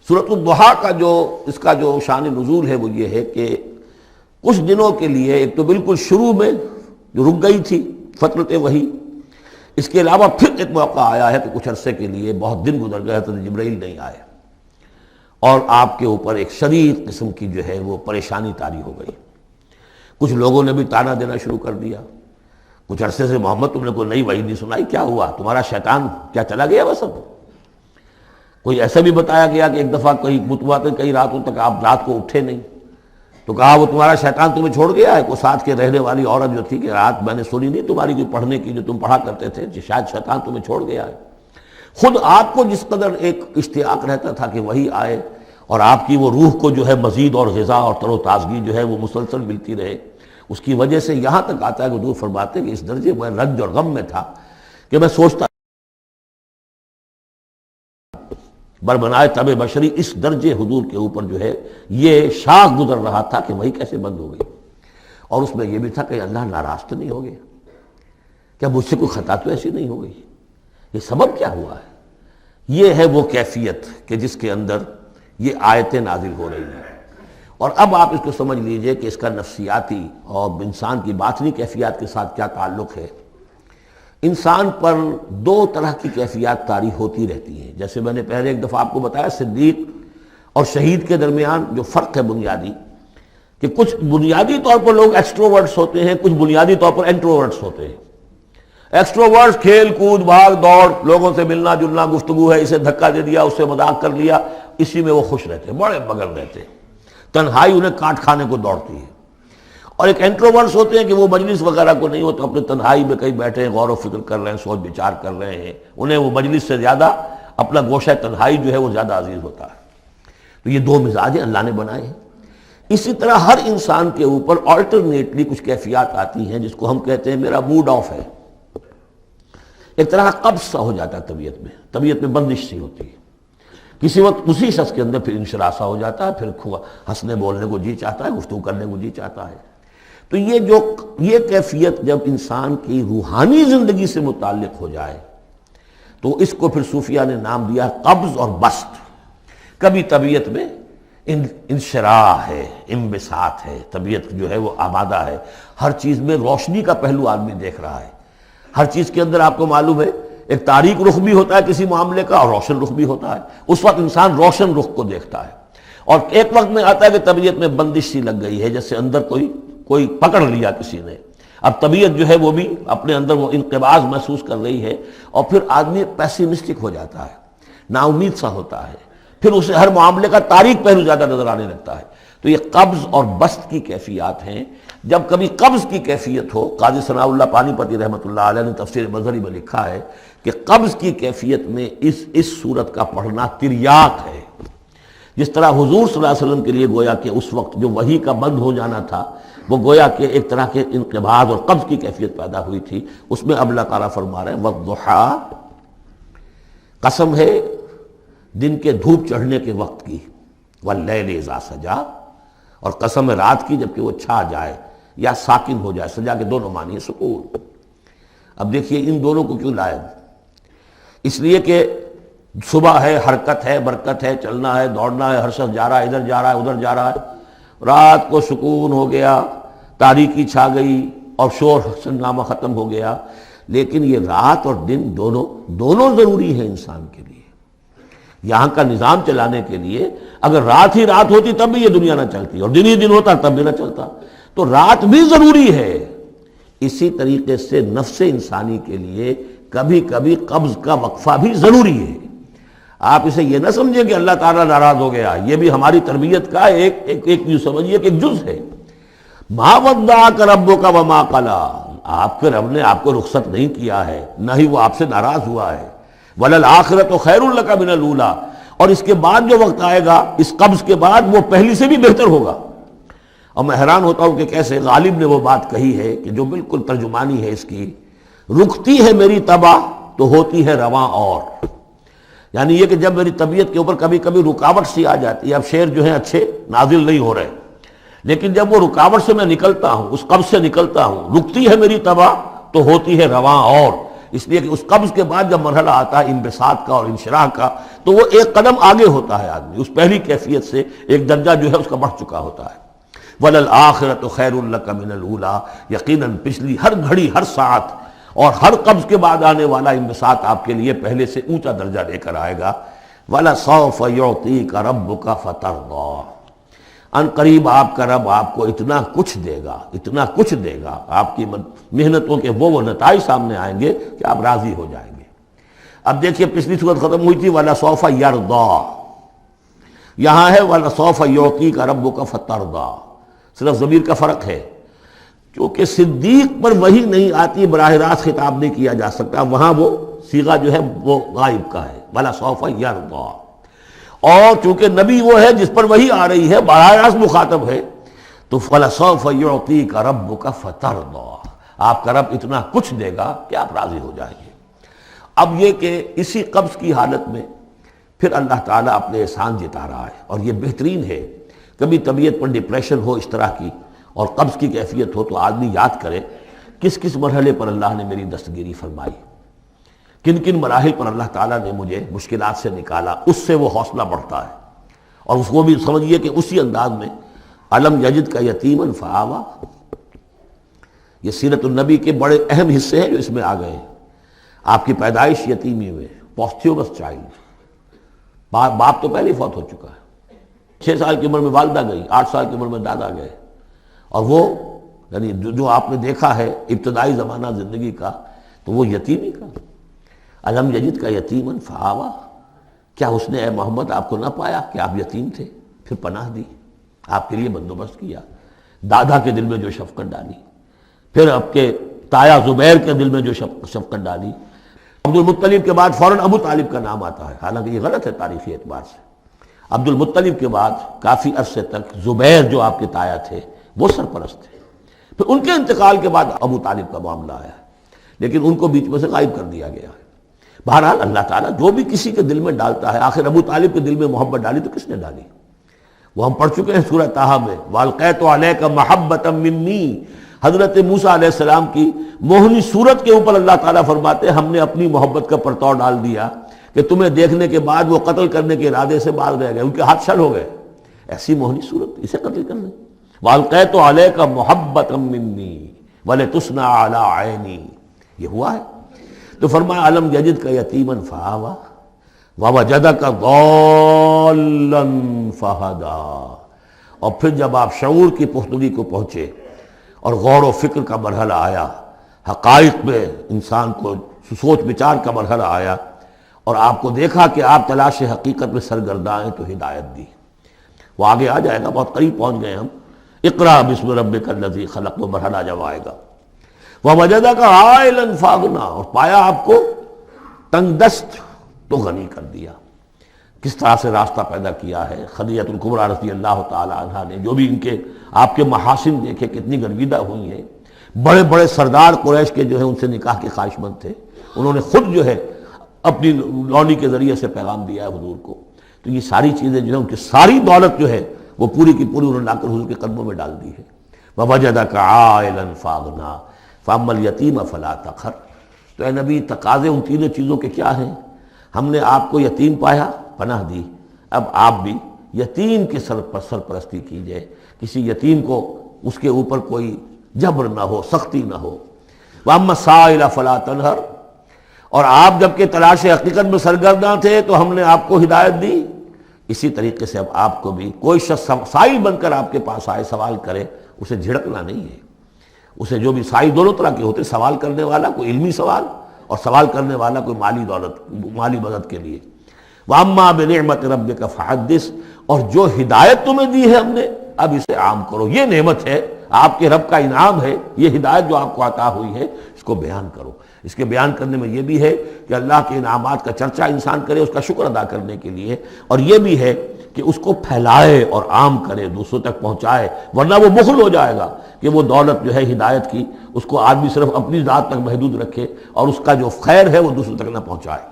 سورۃ الضحیٰ کا اس کا جو شان نزول ہے وہ یہ ہے کہ کچھ دنوں کے لیے، ایک تو بالکل شروع میں جو رک گئی تھی فترت وحی، اس کے علاوہ پھر ایک موقع آیا ہے کہ کچھ عرصے کے لیے بہت دن گزر گئے حضرت جبرائیل نہیں آئے، اور آپ کے اوپر ایک شدید قسم کی جو ہے وہ پریشانی طاری ہو گئی۔ کچھ لوگوں نے بھی طعنہ دینا شروع کر دیا، کچھ عرصے سے محمد تم نے کوئی نئی وحی نہیں سنائی، کیا ہوا تمہارا شیطان کیا چلا گیا بس؟ اب کوئی ایسا بھی بتایا گیا کہ ایک دفعہ کہیں متواتر کئی راتوں تک آپ رات کو اٹھے نہیں، تو کہا وہ تمہارا شیطان تمہیں چھوڑ گیا ہے۔ کوئی ساتھ کے رہنے والی عورت جو تھی کہ رات میں نے سنی نہیں تمہاری کوئی پڑھنے کی جو تم پڑھا کرتے تھے، شاید شیطان تمہیں چھوڑ گیا ہے۔ خود آپ کو جس قدر ایک اشتیاق رہتا تھا کہ وہی آئے اور آپ کی وہ روح کو جو ہے مزید اور غذا اور تر و تازگی جو ہے وہ مسلسل ملتی رہے، اس کی وجہ سے یہاں تک آتا ہے کہ حضور فرماتے ہیں کہ اس درجے میں رنج اور غم میں تھا کہ میں سوچتا بربنائے طب بشری، اس درجے حضور کے اوپر جو ہے یہ شاخ گزر رہا تھا کہ وہی کیسے بند ہو گئی۔ اور اس میں یہ بھی تھا کہ اللہ ناراض تو نہیں ہو گیا، کیا مجھ سے کوئی خطا تو ایسی نہیں ہو گئی، یہ سبب کیا ہوا ہے؟ یہ ہے وہ کیفیت کہ جس کے اندر یہ آیتیں نازل ہو رہی ہیں۔ اور اب آپ اس کو سمجھ لیجئے کہ اس کا نفسیاتی اور انسان کی باطنی کیفیات کے ساتھ کیا تعلق ہے۔ انسان پر دو طرح کی کیفیات طاری ہوتی رہتی ہیں، جیسے میں نے پہلے ایک دفعہ آپ کو بتایا صدیق اور شہید کے درمیان جو فرق ہے بنیادی، کہ کچھ بنیادی طور پر لوگ ایکسٹروورٹس ہوتے ہیں، کچھ بنیادی طور پر انٹروورٹس ہوتے ہیں۔ ایکسٹروورٹس کھیل کود بھاگ دوڑ، لوگوں سے ملنا جلنا، گفتگو ہے، اسے دھکا دے دیا اس سے مذاق کر لیا، اسی میں وہ خوش رہتے ہیں، بڑے مگن رہتے ہیں، تنہائی انہیں کاٹ کھانے کو دوڑتی ہے۔ اور ایک انٹروورٹس ہوتے ہیں کہ وہ مجلس وغیرہ کو نہیں ہوتا، اپنے تنہائی میں کہیں بیٹھے ہیں، غور و فکر کر رہے ہیں، سوچ بچار کر رہے ہیں، انہیں وہ مجلس سے زیادہ اپنا گوشہ تنہائی جو ہے وہ زیادہ عزیز ہوتا ہے۔ تو یہ دو مزاج اللہ نے بنائے ہیں۔ اسی طرح ہر انسان کے اوپر آلٹرنیٹلی کچھ کیفیات آتی ہیں جس کو ہم کہتے ہیں میرا موڈ آف ہے، ایک طرح کا قبض سا ہو جاتا ہے طبیعت میں بندش سی ہوتی ہے، کسی وقت اسی شخص کے اندر پھر انشراح سا ہو جاتا ہے، پھر ہنسنے بولنے کو جی چاہتا ہے، گفتگو کرنے کو جی چاہتا ہے۔ تو یہ کیفیت جب انسان کی روحانی زندگی سے متعلق ہو جائے تو اس کو پھر صوفیہ نے نام دیا قبض اور بسط۔ کبھی طبیعت میں انشراح ہے، انبساط ہے، طبیعت جو ہے وہ آمادہ ہے، ہر چیز میں روشنی کا پہلو آدمی دیکھ رہا ہے، ہر چیز کے اندر آپ کو معلوم ہے ایک تاریک رخ بھی ہوتا ہے کسی معاملے کا اور روشن رخ بھی ہوتا ہے، اس وقت انسان روشن رخ کو دیکھتا ہے۔ اور ایک وقت میں آتا ہے کہ طبیعت میں بندش سی لگ گئی ہے، جیسے اندر کوئی پکڑ لیا کسی نے، اب طبیعت جو ہے وہ بھی اپنے اندر وہ انقباض محسوس کر رہی ہے، اور پھر آدمی پیسیمسٹک ہو جاتا ہے، نا امید سا ہوتا ہے، پھر اسے ہر معاملے کا تاریک پہلو زیادہ نظر آنے لگتا ہے۔ تو یہ قبض اور بسط کی کیفیات ہیں۔ جب کبھی قبض کی کیفیت ہو، قاضی ثناء اللہ پانی پتی رحمۃ اللہ علیہ نے تفسیر مظہری میں لکھا ہے کہ قبض کی کیفیت میں اس صورت کا پڑھنا تریاق ہے، جس طرح حضور صلی اللہ علیہ وسلم کے لیے گویا کہ اس وقت جو وحی کا بند ہو جانا تھا وہ گویا کہ ایک طرح کے انقباض اور قبض کی کیفیت پیدا ہوئی تھی، اس میں اب اللہ تعالیٰ فرما رہے ہیں والضحیٰ، قسم ہے دن کے دھوپ چڑھنے کے وقت کی، واللیل اذا سجا، اور قسم ہے رات کی جبکہ وہ چھا جائے یا ساکن ہو جائے، سجا کے دونوں معنی ہے سکون۔ اب دیکھیے ان دونوں کو کیوں لائے؟ اس لیے کہ صبح ہے، حرکت ہے، برکت ہے، چلنا ہے، دوڑنا ہے، ہر شخص جا رہا ہے، ادھر جا رہا ہے، ادھر جا رہا ہے، رات کو سکون ہو گیا، تاریکی چھا گئی اور شور ہنگامہ ختم ہو گیا۔ لیکن یہ رات اور دن دونوں ضروری ہیں انسان کے لیے، یہاں کا نظام چلانے کے لیے۔ اگر رات ہی رات ہوتی تب بھی یہ دنیا نہ چلتی، اور دن ہی دن ہوتا تب بھی نہ چلتا، تو رات بھی ضروری ہے۔ اسی طریقے سے نفس انسانی کے لیے کبھی کبھی قبض کا وقفہ بھی ضروری ہے۔ آپ اسے یہ نہ سمجھیں کہ اللہ تعالیٰ ناراض ہو گیا، یہ بھی ہماری تربیت کا ایک یوں سمجھیے کہ ایک جز ہے۔ ما ودعک ربک وما قلی، آپ کے رب نے آپ کو رخصت نہیں کیا ہے، نہ ہی وہ آپ سے ناراض ہوا ہے۔ وللآخرۃ خیر لک من الاولی، اور اس کے بعد جو وقت آئے گا اس قبض کے بعد وہ پہلی سے بھی بہتر ہوگا۔ اور میں حیران ہوتا ہوں کہ کیسے غالب نے وہ بات کہی ہے کہ جو بالکل ترجمانی ہے اس کی، رکتی ہے میری طبع تو ہوتی ہے رواں اور، یعنی یہ کہ جب میری طبیعت کے اوپر کبھی کبھی رکاوٹ سی آ جاتی ہے، اب شعر جو ہیں اچھے نازل نہیں ہو رہے، لیکن جب وہ رکاوٹ سے میں نکلتا ہوں، اس قبض سے نکلتا ہوں، رکتی ہے میری طبع تو ہوتی ہے رواں اور، اس لیے کہ اس قبض کے بعد جب مرحلہ آتا ہے انبساط کا اور انشراح کا، تو وہ ایک قدم آگے ہوتا ہے آدمی، اس پہلی کیفیت سے ایک درجہ جو ہے اس کا بڑھ چکا ہوتا ہے۔ وَلَلْآخِرَةُ خَيْرٌ لَكَ مِنَ الْأُولَىٰ، یقیناً پچھلی ہر گھڑی، ہر ساعت اور ہر قبض کے بعد آنے والا انبساط آپ کے لیے پہلے سے اونچا درجہ لے کر آئے گا۔ وَلَسَوْفَ يُعْطِيكَ رَبُّكَ فَتَرْضَىٰ، ان قریب آپ کا رب آپ کو اتنا کچھ دے گا، اتنا کچھ دے گا، آپ کی محنتوں کے وہ نتائج سامنے آئیں گے کہ آپ راضی ہو جائیں گے۔ اب دیکھیے پچھلی صورت ختم ہوئی تھی وَلَسَوْفَ يَرْضَىٰ، یہاں ہے وَلَسَوْفَ يُعْطِيكَ رَبُّكَ فَتَرْضَىٰ، صرف ضمیر کا فرق ہے، کیونکہ صدیق پر وحی نہیں آتی، براہ راست خطاب نہیں کیا جا سکتا، وہاں وہ صیغہ جو ہے وہ غائب کا ہے، وَلَسَوْفَ يَرْضَىٰ۔ اور چونکہ نبی وہ ہے جس پر وحی آ رہی ہے، براہ راست مخاطب ہے، تو وَلَسَوْفَ يُعْطِيكَ رَبُّكَ فَتَرْضَىٰ، آپ کا رب اتنا کچھ دے گا کہ آپ راضی ہو جائیں گے۔ اب یہ کہ اسی قبض کی حالت میں پھر اللہ تعالیٰ اپنے احسان جتا رہا ہے، اور یہ بہترین ہے۔ کبھی طبیعت پر ڈپریشن ہو اس طرح کی اور قبض کی کیفیت ہو تو آدمی یاد کرے کس کس مرحلے پر اللہ نے میری دستگیری فرمائی، کن کن مراحل پر اللہ تعالیٰ نے مجھے مشکلات سے نکالا، اس سے وہ حوصلہ بڑھتا ہے۔ اور اس کو بھی سمجھیے کہ اسی انداز میں علم یجد کا یتیماً فآویٰ، یہ سیرت النبی کے بڑے اہم حصے ہیں جو اس میں آ گئے ہیں۔ آپ کی پیدائش یتیمی میں، پوسٹیومس چائلڈ، باپ تو پہلے ہی فوت ہو چکا ہے، 6 سال کی عمر میں والدہ گئی، 8 سال کی عمر میں دادا گئے، اور وہ یعنی جو آپ نے دیکھا ہے ابتدائی زمانہ زندگی کا تو وہ یتیمی کا۔ علم یجد کا یتیماً فآویٰ، کیا اس نے اے محمد آپ کو نہ پایا کہ آپ یتیم تھے، پھر پناہ دی، آپ کے لیے بندوبست کیا، دادا کے دل میں جو شفقت ڈالی، پھر آپ کے تایا زبیر کے دل میں جو شفقت ڈالی۔ عبد المطلب کے بعد فوراً ابو طالب کا نام آتا ہے، حالانکہ یہ غلط ہے تاریخی اعتبار سے۔ عبد المطلب کے بعد کافی عرصے تک زبیر جو آپ کے تایا تھے وہ سرپرست تھے، پھر ان کے انتقال کے بعد ابو طالب کا معاملہ آیا، لیکن ان کو بیچ میں سے غائب کر دیا گیا ہے۔ بہرحال اللہ تعالیٰ جو بھی کسی کے دل میں ڈالتا ہے، آخر ابو طالب کے دل میں محبت ڈالی تو کس نے ڈالی؟ وہ ہم پڑھ چکے ہیں سورہ طٰہٰ میں، وَأَلْقَيْتُ عَلَيْكَ مَحَبَّةً مِّنِّي، حضرت موسیٰ علیہ السلام کی موہنی صورت کے اوپر اللہ تعالیٰ فرماتے ہیں ہم نے اپنی محبت کا پرتو ڈال دیا کہ تمہیں دیکھنے کے بعد وہ قتل کرنے کے ارادے سے باز رہ گئے، ان کے ہاتھ شل ہو گئے، ایسی موہنی صورت، اسے قتل کرنے۔ وَأَلْقَيْتُ عَلَيْكَ مَحَبَّةً مِّنِّي وَلِتُصْنَعَ عَلَىٰ عَيْنِي، یہ ہوا ہے۔ تو فرمایا علم یجد کا یتیماً فآویٰ ووجدک ضالاً فہدیٰ، اور پھر جب آپ شعور کی پختگی کو پہنچے اور غور و فکر کا مرحلہ آیا، حقائق میں انسان کو سوچ بچار کا مرحلہ آیا، اور آپ کو دیکھا کہ آپ تلاش حقیقت میں سرگرداں ہیں تو ہدایت دی۔ وہ آگے آ جائے گا، بہت قریب پہنچ گئے ہم، اقرأ بسم ربک الذی خلق، وہ مرحلہ جب آئے گا۔ وَوَجَدَكَ عَائِلًا فَأَغْنَىٰ، اور پایا آپ کو تنگ دست تو غنی کر دیا۔ کس طرح سے راستہ پیدا کیا ہے خدیجہ الکبریٰ رضی اللہ تعالی عنہا نے، جو بھی ان کے آپ کے محاسن دیکھے کتنی گرویدہ ہوئی ہیں۔ بڑے بڑے سردار قریش کے جو ہے ان سے نکاح کے خواہش مند تھے، انہوں نے خود جو ہے اپنی لونی کے ذریعے سے پیغام دیا ہے حضور کو۔ تو یہ ساری چیزیں جو ہے ان کی ساری دولت جو ہے وہ پوری کی پوری انہوں نے لا کر حضور کے قدموں میں ڈال دی ہے۔ وَوَجَدَكَ عَائِلًا فَأَغْنَىٰ فَأَمَّا الْيَتِيمَ فَلَا تَقْهَرْ، تو اے نبی تقاضے ان تینوں چیزوں کے کیا ہیں؟ ہم نے آپ کو یتیم پایا، پناہ دی، اب آپ بھی یتیم کے سرپرستی کیجئے، کسی یتیم کو اس کے اوپر کوئی جبر نہ ہو، سختی نہ ہو۔ وَأَمَّا السَّائِلَ فَلَا تَنْهَرْ، اور آپ جب کہ تلاش حقیقت میں سرگرداں تھے تو ہم نے آپ کو ہدایت دی، اسی طریقے سے اب آپ کو بھی کوئی شخص سائل بن کر آپ کے پاس آئے سوال کرے، اسے جھڑکنا نہیں ہے۔ اسے جو بھی سائل دونوں طرح کے ہوتے، سوال کرنے والا کوئی علمی سوال اور سوال کرنے والا کوئی مالی مدد کے لیے۔ وَأَمَّا بِنِعْمَةِ رَبِّكَ فَحَدِّثْ، اور جو ہدایت تمہیں دی ہے ہم نے اب اسے عام کرو، یہ نعمت ہے، آپ کے رب کا انعام ہے، یہ ہدایت جو آپ کو عطا ہوئی ہے اس کو بیان کرو۔ اس کے بیان کرنے میں یہ بھی ہے کہ اللہ کے انعامات کا چرچا انسان کرے اس کا شکر ادا کرنے کے لیے، اور یہ بھی ہے کہ اس کو پھیلائے اور عام کرے، دوسروں تک پہنچائے، ورنہ وہ بخل ہو جائے گا کہ وہ دولت جو ہے ہدایت کی اس کو آدمی صرف اپنی ذات تک محدود رکھے اور اس کا جو خیر ہے وہ دوسروں تک نہ پہنچائے۔